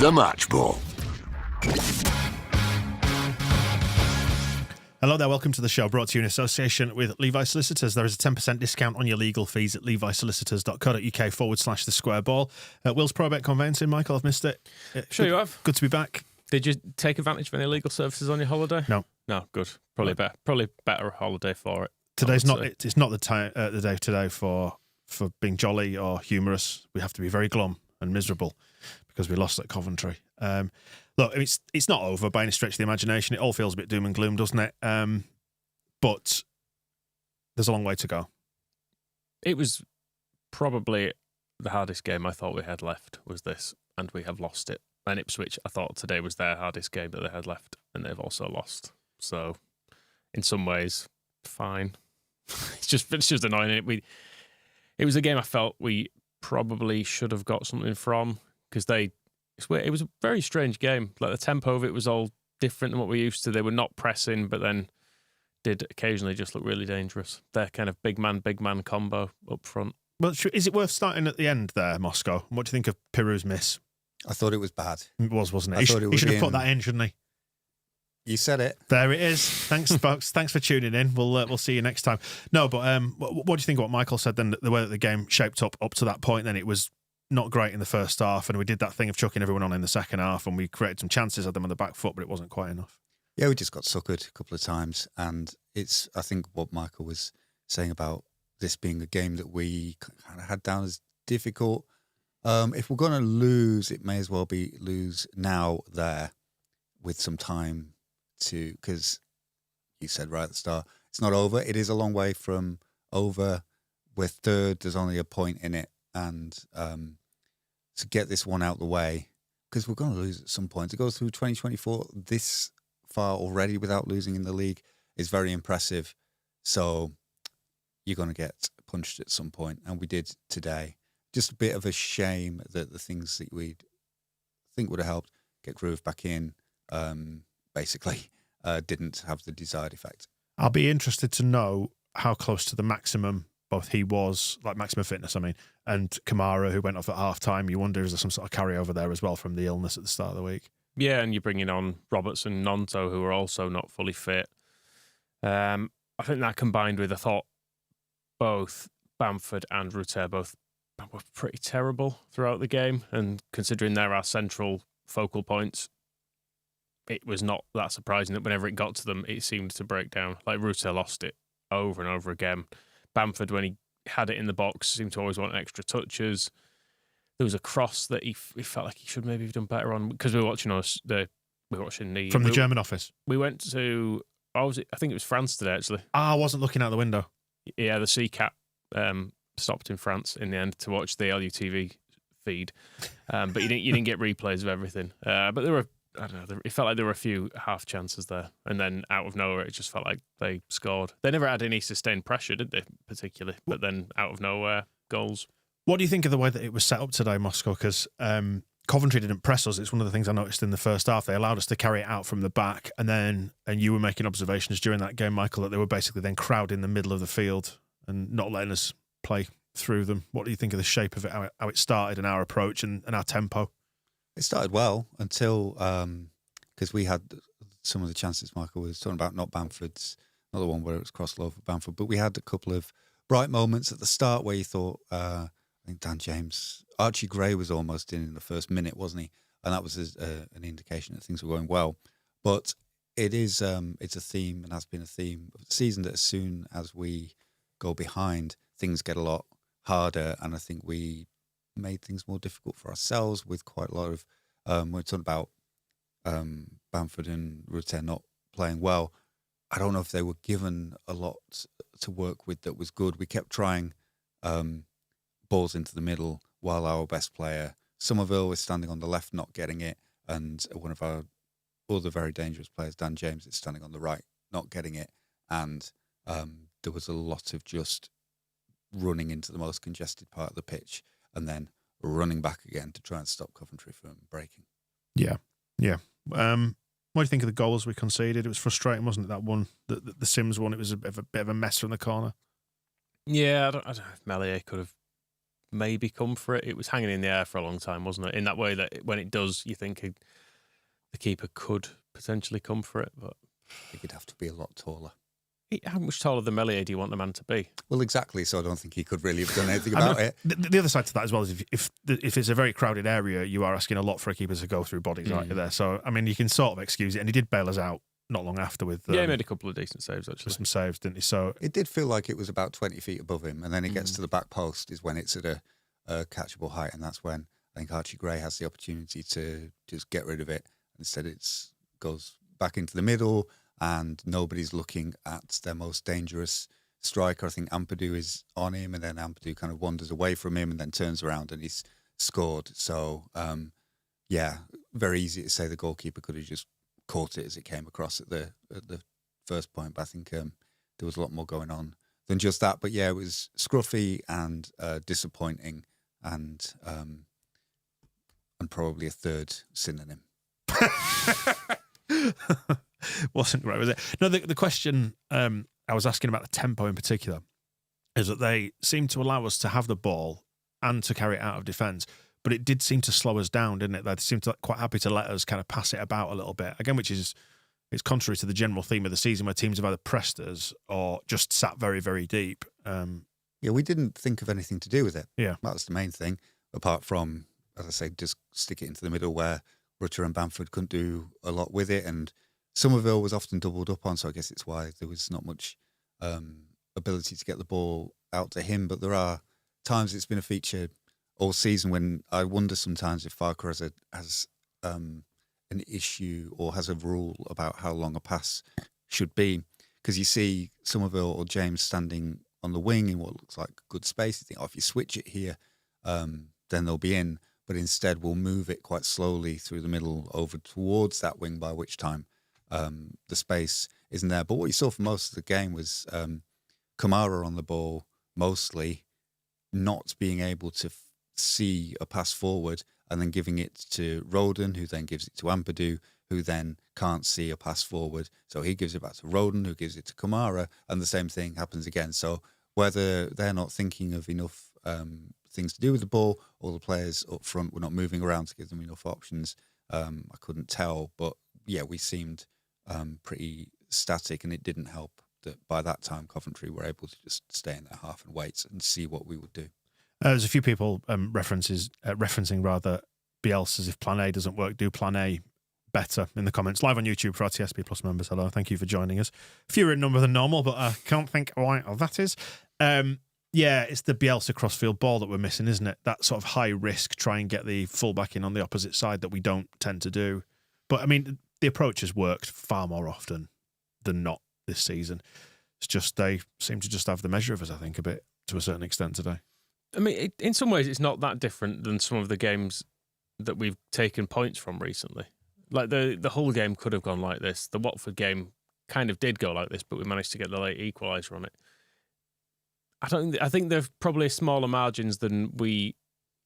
The Match Ball. Hello there, welcome to the show, brought to you in association with Levi Solicitors. There is a 10% discount on your legal fees at levisolicitors.co.uk/the square ball. Will's Probate Conveyancing, Michael, I've missed it. Sure you have. Good to be back. Did you take advantage of any legal services on your holiday? No. No, good. Probably better holiday for it. Today's not. It's not the day today for being jolly or humorous. We have to be very glum and miserable because we lost at Coventry. Look, it's not over by any stretch of the imagination. It all feels a bit doom and gloom, doesn't it? But there's a long way to go. It was probably the hardest game I thought we had left was this, and we have lost it. And Ipswich, I thought today was their hardest game that they had left, and they've also lost. So, in some ways, fine. It's just annoying. It was a game I felt we probably should have got something from because it was a very strange game. Like the tempo of it was all different than what we're used to. They were not pressing, but then did occasionally just look really dangerous. Their kind of big man combo up front. Well, is it worth starting at the end there, Moscow? What do you think of Pirou's miss? I thought it was bad. It was, wasn't it? I thought it He was should have put in. that in, shouldn't he? You said it. There it is. Thanks, folks. Thanks for tuning in. We'll see you next time. No, but what do you think of what Michael said then? The way that the game shaped up to that point, then it was not great in the first half, and we did that thing of chucking everyone on in the second half, and we created some chances, had them on the back foot, but it wasn't quite enough. Yeah, we just got suckered a couple of times, and it's, I think, what Michael was saying about this being a game that we kind of had down as difficult. If we're going to lose, it may as well be lose now there with some time to, because you said right at the start, it's not over. It is a long way from over. We're third. There's only a point in it. And to get this one out the way, because we're going to lose at some point. To go through 2024 this far already without losing in the league is very impressive. So you're going to get punched at some point, and we did today. Just a bit of a shame that the things that we'd think would have helped get groove back in, basically, didn't have the desired effect. I'll be interested to know how close to the maximum both he was, like maximum fitness, I mean, and Kamara, who went off at half-time. You wonder, is there some sort of carryover there as well from the illness at the start of the week? Yeah, and you're bringing on Robertson and Nonto, who are also not fully fit. I think that combined with, I thought, both Bamford and Rutter both were pretty terrible throughout the game, and considering they're our central focal points, it was not that surprising that whenever it got to them, it seemed to break down. Like Rutter lost it over and over again. Bamford, when he had it in the box, seemed to always want extra touches. There was a cross that he felt like he should maybe have done better on, because we were watching From the German office. We went to, I think it was France today, actually. I wasn't looking out the window. Yeah, the CCAT stopped in France in the end to watch the LUTV feed, but you didn't get replays of everything. But there were, I don't know, it felt like there were a few half chances there, and then out of nowhere it just felt like they scored. They never had any sustained pressure, did they, particularly? But then out of nowhere, goals. What do you think of the way that it was set up today, Moscow? Because Coventry didn't press us. It's one of the things I noticed in the first half. They allowed us to carry it out from the back, and you were making observations during that game, Michael, that they were basically then crowding the middle of the field and not letting us play through them. What do you think of the shape of it, how it started, and our approach and our tempo? It started well until, because we had some of the chances Michael was talking about, not Bamford's, not the one where it was crossed low for Bamford, but we had a couple of bright moments at the start where you thought, I think Dan James, Archie Gray was almost in the first minute, wasn't he? And that was an indication that things were going well. But it is, it's a theme, and has been a theme of the season, that as soon as we go behind, things get a lot harder, and I think we made things more difficult for ourselves with quite a lot of, we're talking about Bamford and Rutter not playing well. I don't know if they were given a lot to work with that was good. We kept trying balls into the middle while our best player, Somerville, was standing on the left, not getting it, and one of our other very dangerous players, Dan James, is standing on the right, not getting it, and there was a lot of just running into the most congested part of the pitch and then running back again to try and stop Coventry from breaking. Yeah. What do you think of the goals we conceded? It was frustrating, wasn't it, that one, the Sims one? It was a bit of a mess from the corner. Yeah, I don't know if Melier could have maybe come for it. It was hanging in the air for a long time, wasn't it? In that way that when it does, you think the keeper could potentially come for it. But I think he'd have to be a lot taller. how much taller than Meslier do you want the man to be? Well, exactly. So I don't think he could really have done anything about it. The other side to that as well is if it's a very crowded area, you are asking a lot for a keeper to go through bodies, aren't you, there? So, I mean, you can sort of excuse it. And he did bail us out not long after with... he made a couple of decent saves, actually. Some saves, didn't he? So It did feel like it was about 20 feet above him, and then it gets to the back post is when it's at a catchable height, and that's when I think Archie Gray has the opportunity to just get rid of it. Instead, it goes back into the middle, and nobody's looking at their most dangerous striker. I think Ampadu is on him, and then Ampadu kind of wanders away from him and then turns around and he's scored. So, very easy to say the goalkeeper could have just caught it as it came across at the first point. But I think there was a lot more going on than just that. But yeah, it was scruffy and disappointing, and probably a third synonym. Wasn't great, was it? No, the question I was asking about the tempo in particular is that they seem to allow us to have the ball and to carry it out of defence, but it did seem to slow us down, didn't it? They seemed to quite happy to let us kind of pass it about a little bit. Again, which is it's contrary to the general theme of the season where teams have either pressed us or just sat very, very deep. Yeah, we didn't think of anything to do with it. Yeah. That was the main thing, apart from, as I say, just stick it into the middle where Rutter and Bamford couldn't do a lot with it, and Somerville was often doubled up on, so I guess it's why there was not much ability to get the ball out to him. But there are times it's been a feature all season when I wonder sometimes if Farker has an issue or has a rule about how long a pass should be, because you see Somerville or James standing on the wing in what looks like good space. You think, oh, if you switch it here, then they'll be in. But instead, we'll move it quite slowly through the middle over towards that wing, by which time the space isn't there. But what you saw for most of the game was Kamara on the ball, mostly not being able to see a pass forward and then giving it to Roden, who then gives it to Ampadu, who then can't see a pass forward. So he gives it back to Roden, who gives it to Kamara, and the same thing happens again. So whether they're not thinking of enough things to do with the ball, or the players up front were not moving around to give them enough options, I couldn't tell. But yeah, we seemed pretty static, and it didn't help that by that time Coventry were able to just stay in their half and wait and see what we would do. There's a few people referencing rather Bielsa as if Plan A doesn't work, do Plan A better in the comments. Live on YouTube for our TSB Plus members. Hello, thank you for joining us. Fewer in number than normal, but I can't think why that is. Yeah, it's the Bielsa crossfield ball that we're missing, isn't it? That sort of high risk, try and get the fullback in on the opposite side that we don't tend to do. But I mean, the approach has worked far more often than not this season. It's just they seem to just have the measure of us, I think, a bit to a certain extent today. I mean, in some ways, it's not that different than some of the games that we've taken points from recently. Like the whole game could have gone like this. The Watford game kind of did go like this, but we managed to get the late equaliser on it. I think they're probably smaller margins than we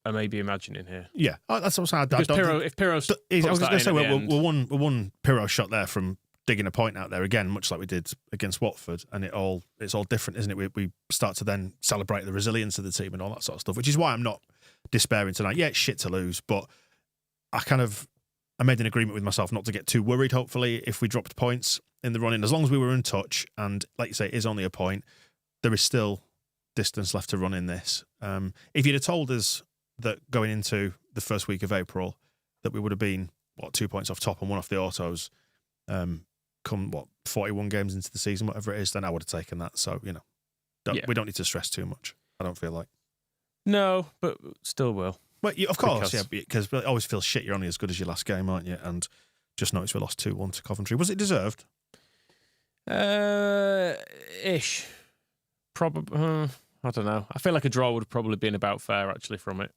are maybe imagining here. Yeah, that's what I'm saying. If Pirro's I was going to say we're one Pirro shot there from digging a point out there again, much like we did against Watford, and it's all different, isn't it? We start to then celebrate the resilience of the team and all that sort of stuff, which is why I'm not despairing tonight. Yeah, it's shit to lose, but I made an agreement with myself not to get too worried. Hopefully, if we dropped points in the run-in, as long as we were in touch, and like you say, it is only a point, there is still distance left to run in this. If you'd have told us that going into the first week of April that we would have been 2 points off top and 1 off the autos, come 41 games into the season, whatever it is, then I would have taken that. So we don't need to stress too much. I don't feel like. No, but still will. Well, of course, because it always feels shit. You're only as good as your last game, aren't you? And just noticed we lost 2-1 to Coventry. Was it deserved? Ish. Probably. I don't know. I feel like a draw would have probably been about fair actually from it,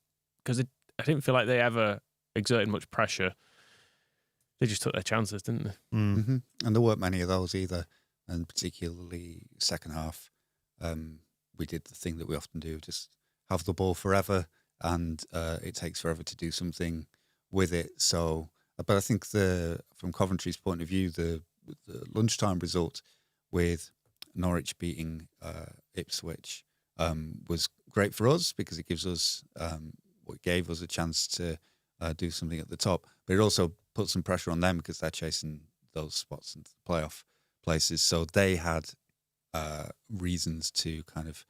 because I didn't feel like they ever exerted much pressure. They just took their chances, didn't they? Mm-hmm. And there weren't many of those either, and particularly second half. We did the thing that we often do, just have the ball forever, and it takes forever to do something with it. So, but I think from Coventry's point of view, the lunchtime result with Norwich beating Ipswich was great for us because it gives us what gave us a chance to do something at the top, but it also put some pressure on them because they're chasing those spots into the playoff places. So they had reasons to kind of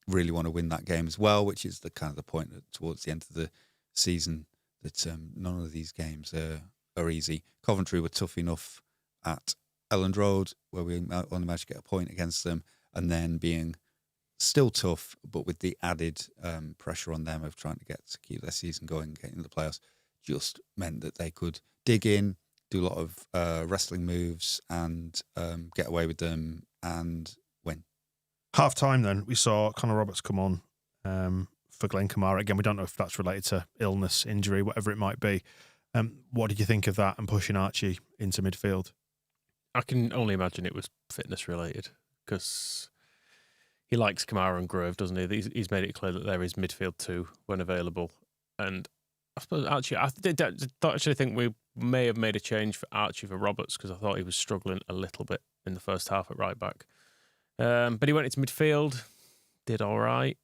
really want to win that game as well, which is the kind of the point that towards the end of the season that none of these games are easy. Coventry were tough enough at Elland Road where we only managed to get a point against them, and then being still tough, but with the added pressure on them of trying to keep their season going, getting in the playoffs, just meant that they could dig in, do a lot of wrestling moves, and get away with them and win. Half time, then we saw Connor Roberts come on for Glenn Kamara. Again, we don't know if that's related to illness, injury, whatever it might be. What did you think of that and pushing Archie into midfield? I can only imagine it was fitness related because he likes Kamara and Grove, doesn't he? He's made it clear that there is midfield too when available. And I suppose Archie, I actually think we may have made a change for Archie for Roberts because I thought he was struggling a little bit in the first half at right back. But he went into midfield, did all right.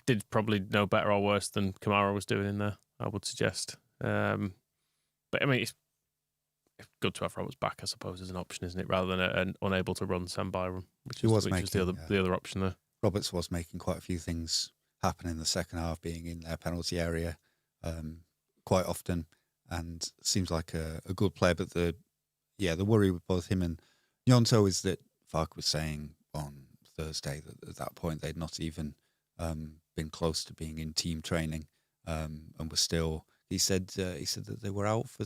Did probably no better or worse than Kamara was doing in there, I would suggest. But I mean, it's good to have Roberts back, I suppose, as an option, isn't it? Rather than an unable to run Sam Byram, which was the other option there. Roberts was making quite a few things happen in the second half, being in their penalty area quite often, and seems like a good player. But the worry with both him and Gnonto is that Farke was saying on Thursday that at that point they'd not even been close to being in team training, and were still. He said that they were out for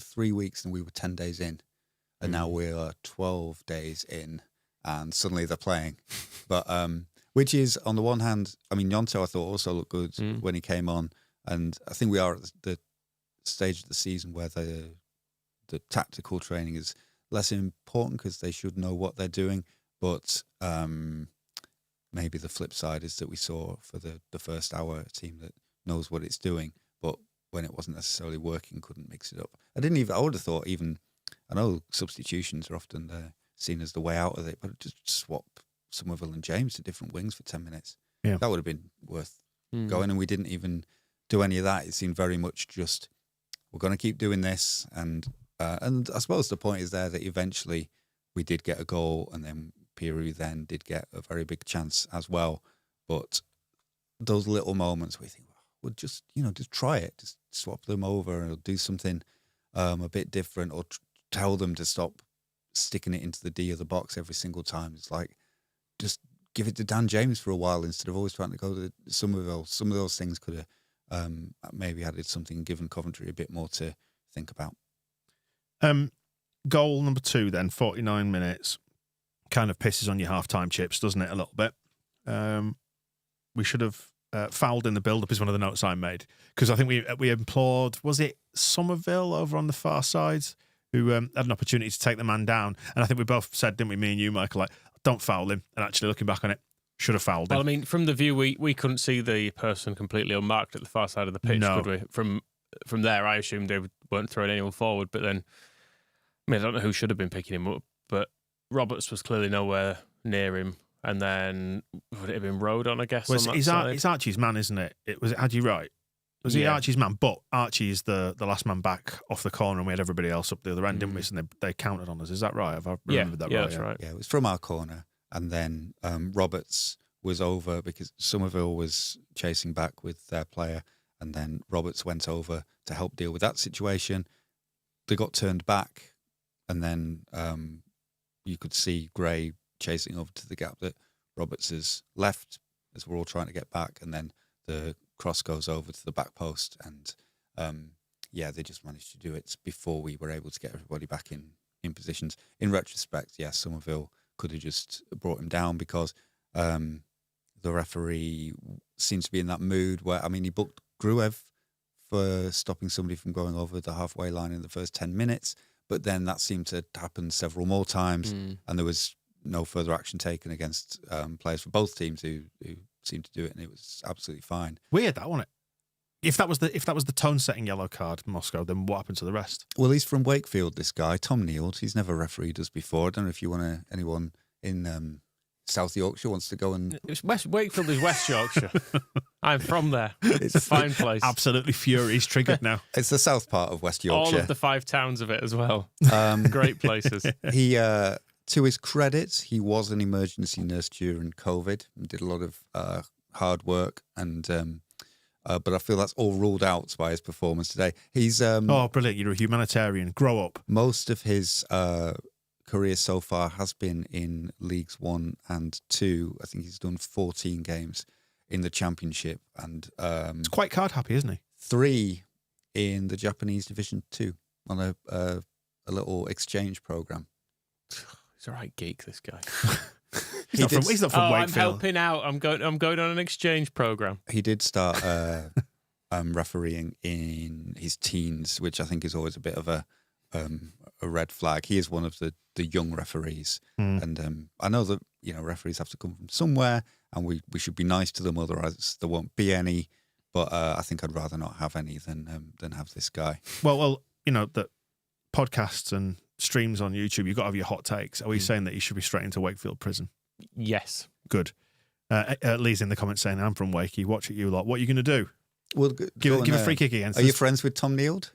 3 weeks and we were 10 days in, and now we are 12 days in, and suddenly they're playing. But which is, on the one hand, I mean, Gnonto I thought also looked good when he came on, and I think we are at the stage of the season where the tactical training is less important because they should know what they're doing. But maybe the flip side is that we saw for the first hour a team that knows what it's doing, but when it wasn't necessarily working, couldn't mix it up. I would have thought I know substitutions are often seen as the way out of it, but just swap Somerville and James to different wings for 10 minutes. Yeah. That would have been worth going, and we didn't even do any of that. It seemed very much just, we're going to keep doing this, and I suppose the point is there that eventually we did get a goal, and then Piru then did get a very big chance as well. But those little moments where you think, well, just try it, just swap them over or do something a bit different, or tell them to stop sticking it into the D of the box every single time. It's like, just give it to Dan James for a while instead of always trying to go to Somerville. Some of those things could have maybe added something and given Coventry a bit more to think about. Goal number 2 then, 49 minutes. Kind of pisses on your half-time chips, doesn't it, a little bit? We should have fouled in the build-up is one of the notes I made, because I think we implored, was it Somerville over on the far side, who had an opportunity to take the man down, and I think we both said, didn't we, me and you, Michael, like, don't foul him, and actually looking back on it, should have fouled him. Well, I mean, from the view, we couldn't see the person completely unmarked at the far side of the pitch, could we? From there, I assumed they weren't throwing anyone forward, but then, I mean, I don't know who should have been picking him up, but Roberts was clearly nowhere near him. And then would it have been Rodon, I guess? Well, it's Archie's man, isn't it? Had you right? Was he Archie's man? But Archie's the last man back off the corner, and we had everybody else up the other end, didn't we? And they counted on us. Is that right? Have I remembered that right? That's right. Yeah, it was from our corner, and then Roberts was over because Somerville was chasing back with their player, and then Roberts went over to help deal with that situation. They got turned back, and then you could see Gray chasing over to the gap that Roberts has left as we're all trying to get back, and then the cross goes over to the back post, and they just managed to do it before we were able to get everybody back in positions. In retrospect, yes, Somerville could have just brought him down because the referee seems to be in that mood where, I mean, he booked Gruev for stopping somebody from going over the halfway line in the first 10 minutes, but then that seemed to happen several more times, and there was no further action taken against players for both teams who seemed to do it, and it was absolutely fine. Weird, that, wasn't it? If that was the tone-setting yellow card in Moscow, then what happened to the rest? Well, he's from Wakefield, this guy, Tom Neild. He's never refereed us before. I don't know if you want anyone in South Yorkshire wants to go and Wakefield is West Yorkshire. I'm from there. It's a fine place. Absolutely furious, triggered now. it's the south part of West Yorkshire. All of the 5 towns of it as well. Great places. He, to his credit, he was an emergency nurse during COVID and did a lot of hard work. And but I feel that's all ruled out by his performance today. He's Oh, brilliant. You're a humanitarian. Grow up. most of his career so far has been in Leagues 1 and 2. I think he's done 14 games in the Championship and It's quite card happy, isn't he? 3 in the Japanese Division 2 on a little exchange program. He's a right geek, this guy. He's not from I'm Wakefield. helping out. I'm going on an exchange program. He did start refereeing in his teens, which I think is always a bit of a red flag. He is one of the young referees, and I know that referees have to come from somewhere, and we should be nice to them, otherwise there won't be any. But I think I'd rather not have any than have this guy. Well, that podcasts and streams on YouTube, you've got to have your hot takes. Are we saying that he should be straight into Wakefield prison? Yes. Good. Lee's in the comments saying, I'm from Wakey. Watch it, you lot. What are you going to do? Well, Give a free kick against Are us. you friends with Tom Neild?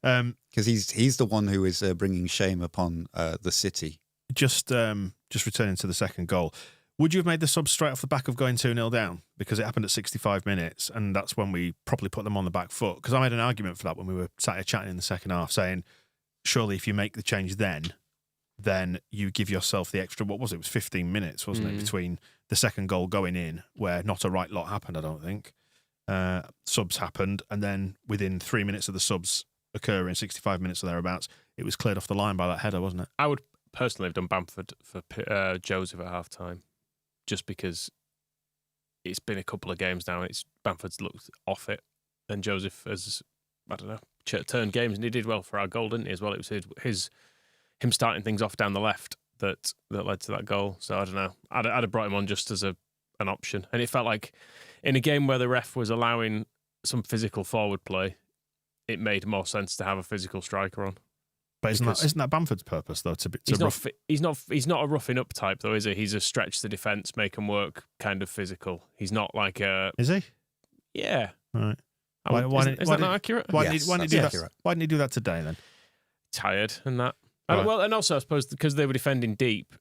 Because he's the one who is bringing shame upon the city. Just returning to the second goal. Would you have made the sub straight off the back of going 2-0 down? Because it happened at 65 minutes, and that's when we properly put them on the back foot. Because I made an argument for that when we were sat here chatting in the second half, saying, surely if you make the change then you give yourself the extra, what was it? It was 15 minutes, wasn't it, between the second goal going in, where not a right lot happened, I don't think. Subs happened, and then within 3 minutes of the subs occurring, 65 minutes or thereabouts, it was cleared off the line by that header, wasn't it? I would personally have done Bamford for Joseph at half time, just because it's been a couple of games now. Bamford's looked off it, and Joseph has, I don't know, turned games, and he did well for our goal, didn't he? As well, it was him starting things off down the left that led to that goal. So I don't know. I'd have brought him on just as an option, and it felt like in a game where the ref was allowing some physical forward play, it made more sense to have a physical striker on. But isn't that Bamford's purpose though? He's not a roughing up type though, is he? He's a stretch the defence, make them work kind of physical. He's not like a. Is he? Yeah. Right. Is that not accurate? Why didn't he do that today then? Tired and that. Right. Well, and also I suppose because they were defending deep.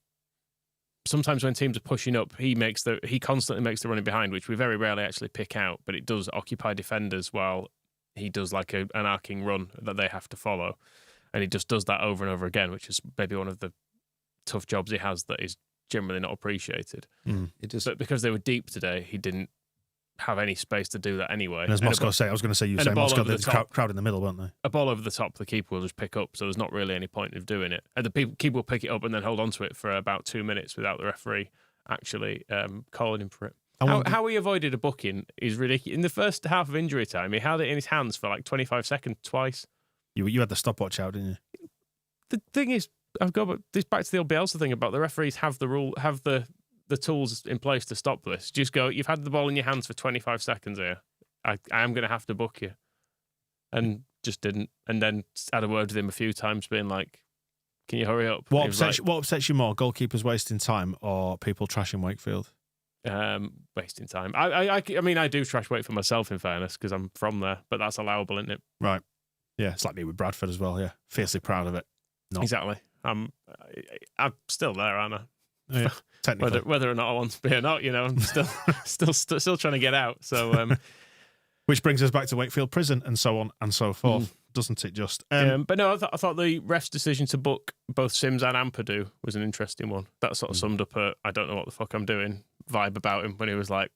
Sometimes when teams are pushing up, he constantly makes the running behind, which we very rarely actually pick out. But it does occupy defenders while he does like an arcing run that they have to follow. And he just does that over and over again, which is maybe one of the tough jobs he has that is generally not appreciated. But because they were deep today, he didn't have any space to do that anyway. And as Moscow say, I was going to say, Moscow, there's a crowd in the middle, weren't they? A ball over the top, the keeper will just pick up, so there's not really any point of doing it. And the keeper will pick it up and then hold on to it for about 2 minutes without the referee actually calling him for it. How he avoided a booking is ridiculous. In the first half of injury time, he held it in his hands for like 25 seconds twice. You had the stopwatch out, didn't you? The thing is, I've got this back to the old Bielsa thing about the referees have the tools in place to stop this. Just go, you've had the ball in your hands for 25 seconds here. I am going to have to book you. And just didn't. And then had a word with him a few times being like, can you hurry up? What upsets you more, goalkeepers wasting time or people trashing Wakefield? Wasting time. I mean, I do trash Wakefield myself, in fairness, because I'm from there, but that's allowable, isn't it? Right. Yeah, it's like me with Bradford as well, yeah. Fiercely proud of it. No. Exactly. I'm still there, aren't I? Yeah, technically. Whether or not I want to be or not, I'm still trying to get out. So, which brings us back to Wakefield Prison and so on and so forth, doesn't it? Just but no, I thought the ref's decision to book both Sims and Ampadu was an interesting one. That sort of summed up a I don't know what the fuck I'm doing vibe about him when he was like,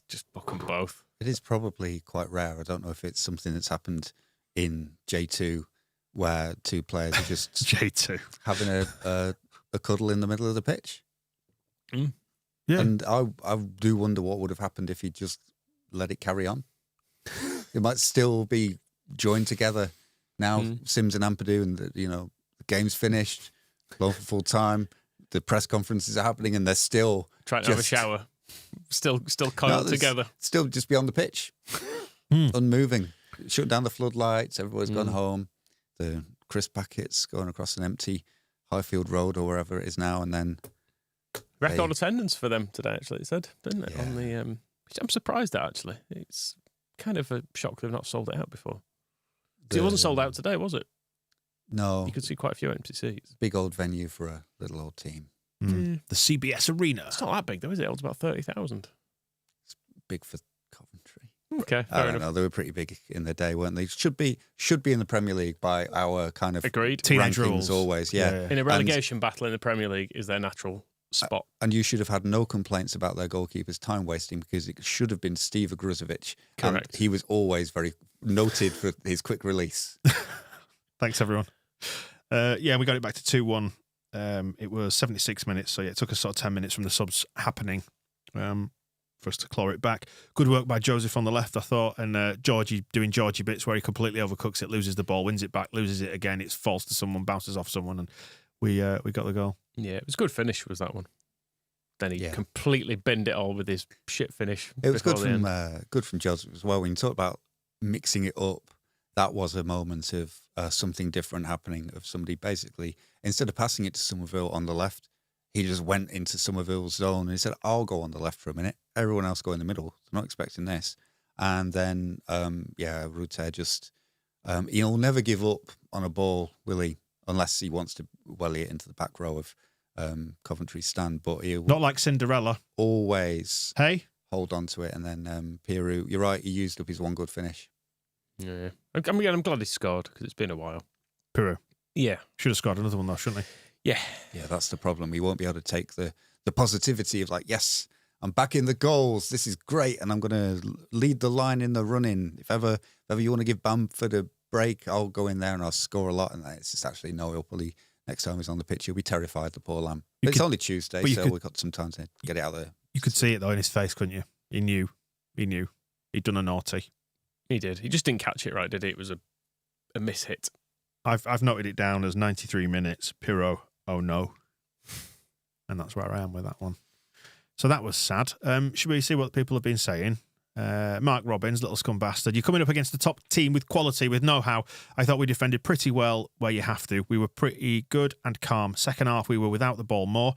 just book them both. It is probably quite rare. I don't know if it's something that's happened in J2 where two players are just J2 having a cuddle in the middle of the pitch. Yeah. And I do wonder what would have happened if he just let it carry on. It might still be joined together now, Sims and Ampadu, and the game's finished, going for full time. The press conferences are happening, and they're still trying to have a shower, still coiled together, still just beyond the pitch, unmoving. Shut down the floodlights. Everybody's gone home. The crisp packets going across an empty Highfield Road or wherever it is now, and then Record attendance for them today, actually, it said, didn't it? Yeah. On the, which I'm surprised at, actually. It's kind of a shock they've not sold it out before. 'Cause it wasn't sold out today, was it? No, You could see quite a few empty seats. big old venue for a little old team. The CBS Arena. It's not that big, though, is it? It holds about 30,000. Big for Coventry. Okay, I fair don't enough. know. They were pretty big in their day, weren't they? Should be in the Premier League by our kind of Agreed. Teenage rankings rules. always. Yeah. Yeah. In a relegation battle in the Premier League is their natural spot. And you should have had no complaints about their goalkeeper's time wasting because it should have been Steve Agruzovic. Correct. And he was always very noted for his quick release. Thanks, everyone. Yeah, we got it back to 2-1. It was 76 minutes, so yeah, it took us sort of 10 minutes from the subs happening for us to claw it back. Good work by Joseph on the left, I thought, and Georgie doing Georgie bits where he completely overcooks it, loses the ball, wins it back, loses it again, it's false to someone, bounces off someone, and we got the goal. Yeah, it was a good finish, was that one. Then he Yeah. completely binned it all with his shit finish. It was before the end. good from Joseph as well. When you talk about mixing it up, that was a moment of something different happening, of somebody basically, instead of passing it to Somerville on the left, he just went into Somerville's zone and he said, I'll go on the left for a minute. Everyone else go in the middle. I'm not expecting this. And then, Rutte just, he'll never give up on a ball, will he? Unless he wants to welly it into the back row of Coventry stand. But he'll Not like Cinderella. always Hey? hold on to it. And then Pirou, you're right, he used up his one good finish. Yeah. I'm glad he scored because it's been a while. Pirou. Yeah. Should have scored another one, though, shouldn't he? Yeah. Yeah, that's the problem. We won't be able to take the positivity of like, yes, I'm back in the goals. This is great, and I'm going to lead the line in the running. If ever you want to give Bamford a break, I'll go in there and I'll score a lot. And it's just actually no. He'll probably next time he's on the pitch, he'll be terrified. The poor lamb. But it's only Tuesday, so we've got some time to get it out there. You could see it though in his face, couldn't you? He knew. He'd done a naughty. He did. He just didn't catch it right, did he? It was a mishit. I've noted it down as 93 minutes. Pirou, oh no. And that's where I am with that one. So that was sad. Should we see what people have been saying? Mark Robbins, little scum bastard. You're coming up against the top team with quality, with know-how. I thought we defended pretty well where you have to. We were pretty good and calm. Second half, we were without the ball more.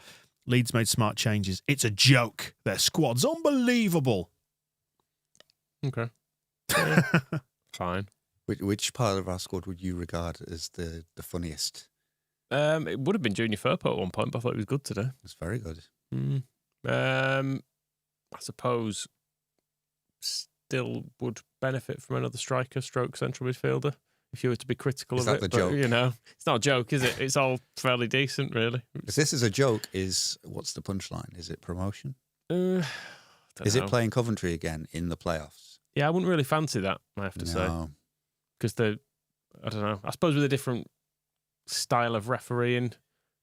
Leeds made smart changes. It's a joke. Their squad's unbelievable. Okay. Fine. Which part of our squad would you regard as the funniest? It would have been Junior Firpo at one point, but I thought he was good today. It's very good. I suppose still would benefit from another striker stroke central midfielder if you were to be critical Is of that it. the joke? You know, it's not a joke, is it? It's all fairly decent, really. If this is a joke, what's the punchline? Is it promotion? Don't Is know. it playing Coventry again in the playoffs? Yeah, I wouldn't really fancy that, I have to say. Because I don't know. I suppose with a different style of refereeing,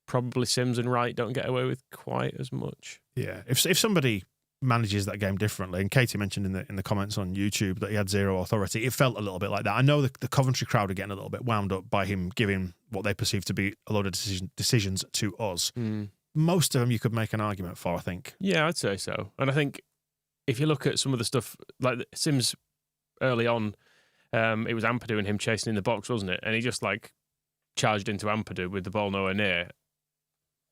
probably Sims and Wright don't get away with quite as much. Yeah, if somebody manages that game differently, and Katie mentioned in the comments on YouTube that he had zero authority, it felt a little bit like that. I know the Coventry crowd are getting a little bit wound up by him giving what they perceive to be a load of decisions to us. Most of them you could make an argument for, I think. Yeah, I'd say so. And I think if you look at some of the stuff, like Sims early on, it was Ampadu and him chasing in the box, wasn't it? And he just like charged into Ampadu with the ball nowhere near.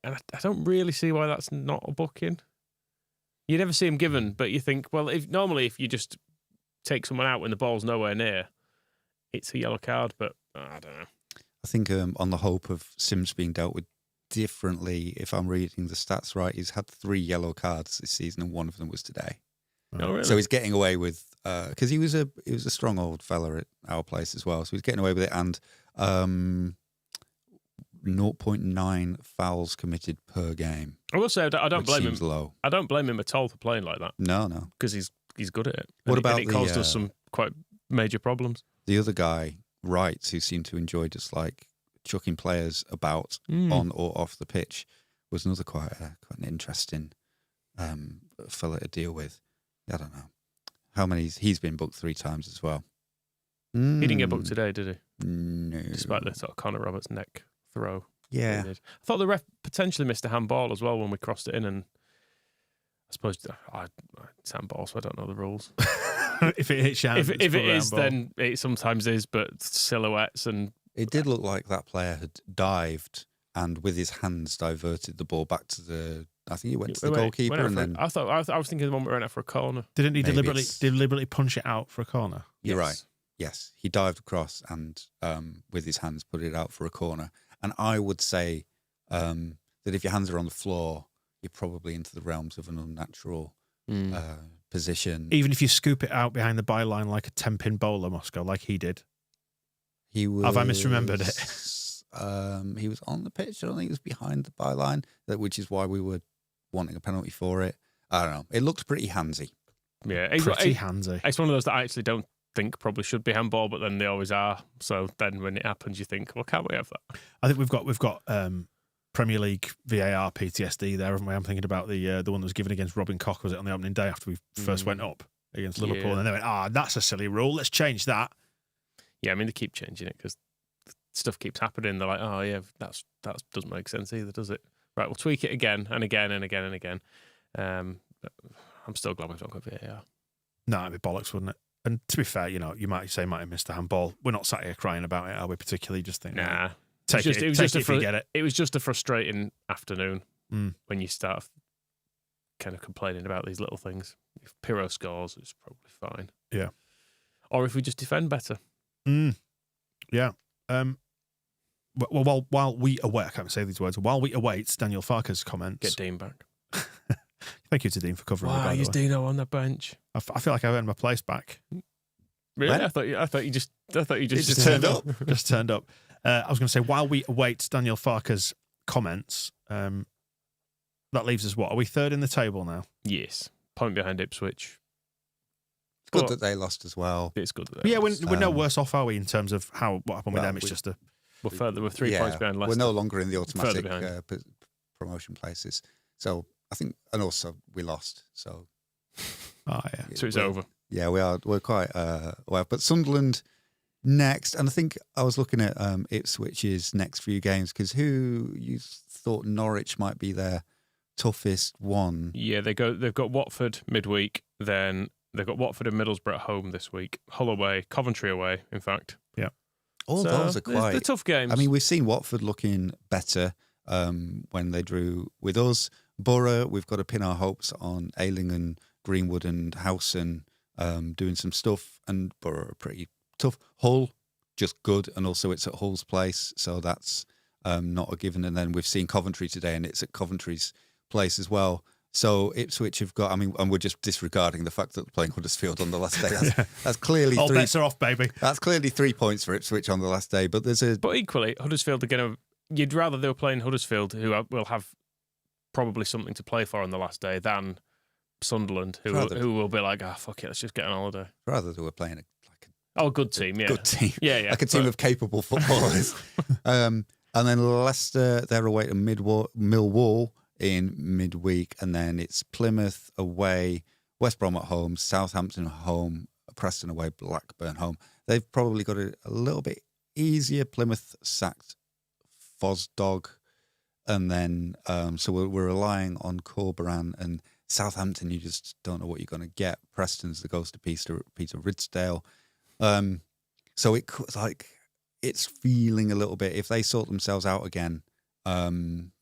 And I don't really see why that's not a booking. You never see him given, but you think, well, if you just take someone out when the ball's nowhere near, it's a yellow card, but I don't know. I think on the hope of Sims being dealt with differently, if I'm reading the stats right, he's had 3 yellow cards this season and one of them was today. Oh, really? So he's getting away with, because he was a strong old fella at our place as well, so he's getting away with it, and 0.9 fouls committed per game. I will say I don't blame him. Seems low. I don't blame him at all for playing like that No. because he's good at it. What And about it caused the, us some quite major problems. The other guy, Wright, who seemed to enjoy just like chucking players about on or off the pitch, was another quite an interesting fella to deal with. I don't know how many he's been booked 3 times as well. He didn't get booked today, did he? No, Despite the sort of Connor Roberts neck throw. yeah. I thought the ref potentially missed a handball as well when we crossed it in, and I suppose it's handball, so I don't know the rules. If it hits out, If it is, then it sometimes is, but silhouettes and It did look like that player had dived and with his hands diverted the ball back to I think he went to the Went goalkeeper out and for- then I thought I was thinking the one we went out for a corner. Didn't he Maybe deliberately punch it out for a corner? you're Yes. right. Yes, he dived across and with his hands put it out for a corner. And I would say that if your hands are on the floor, you're probably into the realms of an unnatural position. Even if you scoop it out behind the byline like a 10-pin bowler, Moscow, like he did. He was, Have I misremembered it? He was on the pitch. I don't think he was behind the byline, which is why we were wanting a penalty for it. I don't know. It looked pretty handsy. Yeah, Pretty handsy. It's one of those that I actually don't think probably should be handball, but then they always are. So then when it happens, you think, well, can't we have that? I think we've got Premier League VAR PTSD there, haven't we? I'm thinking about the one that was given against Robin Koch, was it, on the opening day after we first went up against Liverpool, Yeah. and they went, that's a silly rule. Let's change that. Yeah, I mean, they keep changing it because stuff keeps happening. They're like, oh, yeah, that doesn't make sense either, does it? Right, we'll tweak it again and again and again and again. But I'm still glad we've not got VAR. No, it'd be bollocks, wouldn't it? And to be fair, you might have missed a handball. We're not sat here crying about it, are we? Particularly, just think, Nah. take it if you get it. It was just a frustrating afternoon Mm. when you start kind of complaining about these little things. If Pirro scores, it's probably fine. Yeah. Or if we just defend better. Yeah. Well, while we await, I can't say these words. While we await Daniel Farke's comments, Get Dean back. thank you to Dean for covering me. Why By the is way. Dino on the bench? I feel like I've earned my place back. Really? When? I thought you just just turned up. Just turned up. I was going to say, while we await Daniel Farke's comments, that leaves us what? Are we third in the table now? Yes. Point behind Ipswich. It's good But that they lost as well. it's good. That But yeah, was- we're no worse off, are we, in terms of what happened with Well, them? It's just a we're further. We're 3 points behind Leicester. We're no longer in the automatic behind. promotion places. So I think, and also we lost. So oh yeah. So it's we're- over. Yeah, we are. We're quite well. But Sunderland next, and I think I was looking at Ipswich's next few games because who you thought Norwich might be their toughest one. Yeah, they've got Watford midweek, then they've got Watford and Middlesbrough at home this week. Hull away, Coventry away, in fact. All So those are quite. they're tough games. I mean, we've seen Watford looking better when they drew with us. Borough, we've got to pin our hopes on Ayling and Greenwood and Howson doing some stuff, and Borough are pretty tough. Hull, just good, and also it's at Hull's place, so that's not a given. And then we've seen Coventry today, and it's at Coventry's place as well. So Ipswich have got, I mean, and we're just disregarding the fact that they're playing Huddersfield on the last day. That's clearly All three. bets are off, baby. That's clearly 3 points for Ipswich on the last day. But there's a But equally, Huddersfield are going to. You'd rather they were playing Huddersfield, who will have probably something to play for on the last day, than Sunderland, who will be like, fuck it, let's just get on holiday. rather they were playing Oh, good team, yeah. good team. Yeah. Like a team of capable footballers. And then Leicester, they're away to Millwall in midweek. And then it's Plymouth away, West Brom at home, Southampton at home, Preston away, Blackburn home. They've probably got it a little bit easier. Plymouth sacked Fosdog. And then, so we're relying on Corberan and Southampton. You just don't know what you're going to get. Preston's the ghost of Peter Ridsdale. So it's feeling a little bit. If they sort themselves out again, then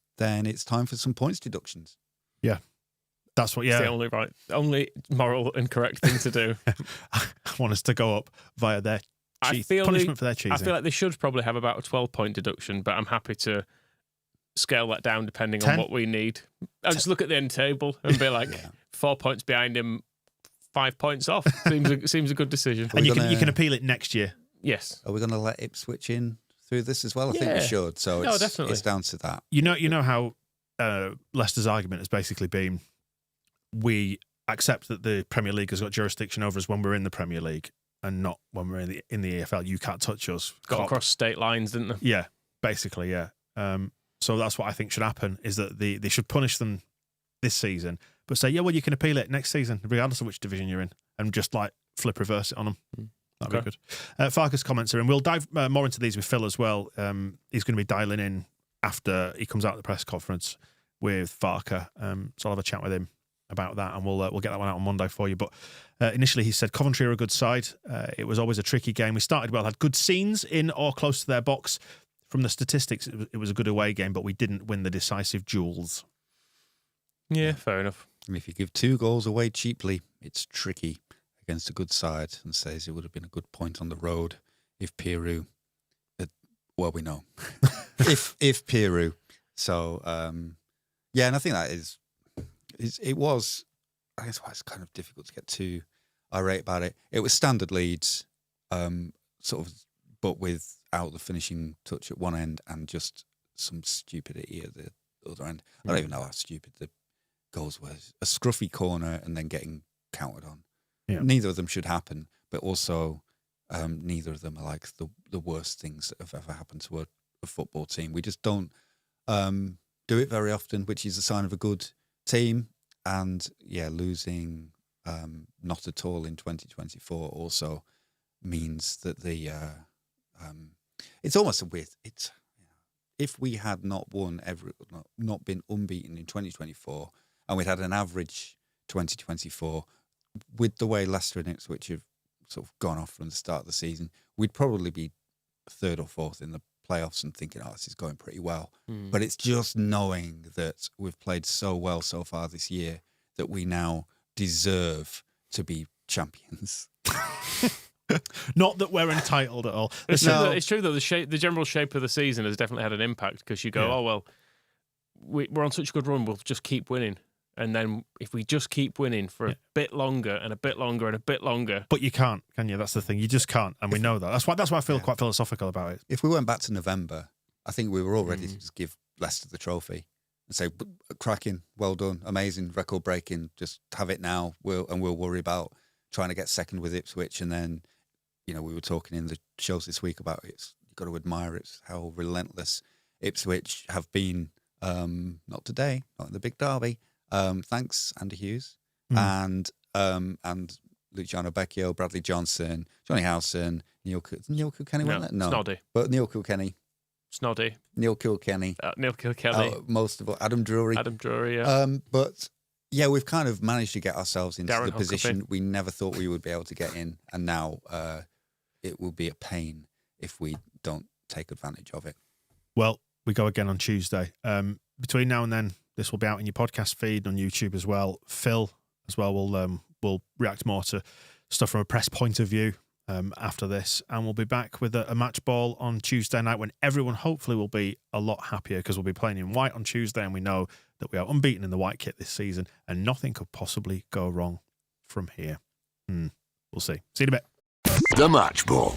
it's time for some points deductions. That's what. It's Yeah, the only moral and correct thing to do. I want us to go up via their punishment for their cheating. I feel like they should probably have about a 12-point deduction, but I'm happy to scale that down depending 10? on what we need. I'll just look at the end table and be like, 4 points behind him, 5 points off. Seems a good decision. and you can appeal it next year. Yes. Are we going to let Ipswich in through this as well? I think we Yeah. should. So No, it's, definitely. it's down to that. You know how Leicester's argument has basically been, we accept that the Premier League has got jurisdiction over us when we're in the Premier League and not when we're in the EFL. You can't touch us. Got Cop. across state lines, didn't they? Yeah, basically, yeah. So that's what I think should happen, is that they should punish them this season, but say, yeah, well, you can appeal it next season, regardless of which division you're in, and just like flip reverse it on them. That'd be good. Farkas comments are in. We'll dive more into these with Phil as well. He's going to be dialing in after he comes out of the press conference with Farker. So I'll have a chat with him about that, and we'll get that one out on Monday for you. But initially, he said Coventry are a good side. It was always a tricky game. We started well, had good scenes in or close to their box. From the statistics, it was a good away game, but we didn't win the decisive duels. Yeah, fair enough. And if you give 2 goals away cheaply, it's tricky against a good side, and says it would have been a good point on the road if Peru, well, we know, if Peru. So, yeah, and I think that it was, I guess why it's kind of difficult to get too irate about it. It was standard Leeds, sort of, but without the finishing touch at one end and just some stupidity at the other end. I don't even know how stupid the goals were. A scruffy corner and then getting counted on. Yeah. Neither of them should happen, but also neither of them are like the worst things that have ever happened to a football team. We just don't do it very often, which is a sign of a good team. And yeah, losing not at all in 2024 also means that it's almost a weird. It's if we had not been unbeaten in 2024, and we'd had an average 2024 with the way Leicester and Ipswich have sort of gone off from the start of the season, we'd probably be 3rd or 4th in the playoffs and thinking, oh, this is going pretty well. But it's just knowing that we've played so well so far this year that we now deserve to be champions. Not that we're entitled at all. It's true though. The general shape of the season has definitely had an impact, because you go, oh well, we're on such a good run, we'll just keep winning, and then if we just keep winning for a bit longer and a bit longer and a bit longer, but you can't, can you? That's the thing. You just can't, and we know that. That's why I feel quite philosophical about it. If we went back to November, I think we were all ready to just give Leicester the trophy and say, cracking, well done, amazing, record breaking, just have it now. We'll worry about trying to get second with Ipswich. And then, we were talking in the shows this week about it. You've got to admire how relentless Ipswich have been. Not today, not in the big derby. Thanks, Andy Hughes and Luciano Becchio, Bradley Johnson, Johnny Howson, Neil Kilkenny. No, Snoddy. But Neil Kilkenny. Snoddy. Neil Kilkenny. Most of all, Adam Drury. Yeah. But yeah, we've kind of managed to get ourselves into Darren the position Huckabee. we never thought we would be able to get in, and now it will be a pain if we don't take advantage of it. Well, we go again on Tuesday. Between now and then, this will be out in your podcast feed on YouTube as well. Phil as well will react more to stuff from a press point of view after this, and we'll be back with a match ball on Tuesday night when everyone hopefully will be a lot happier, because we'll be playing in white on Tuesday, and we know that we are unbeaten in the white kit this season, and nothing could possibly go wrong from here. We'll see. See you in a bit. The Match Ball.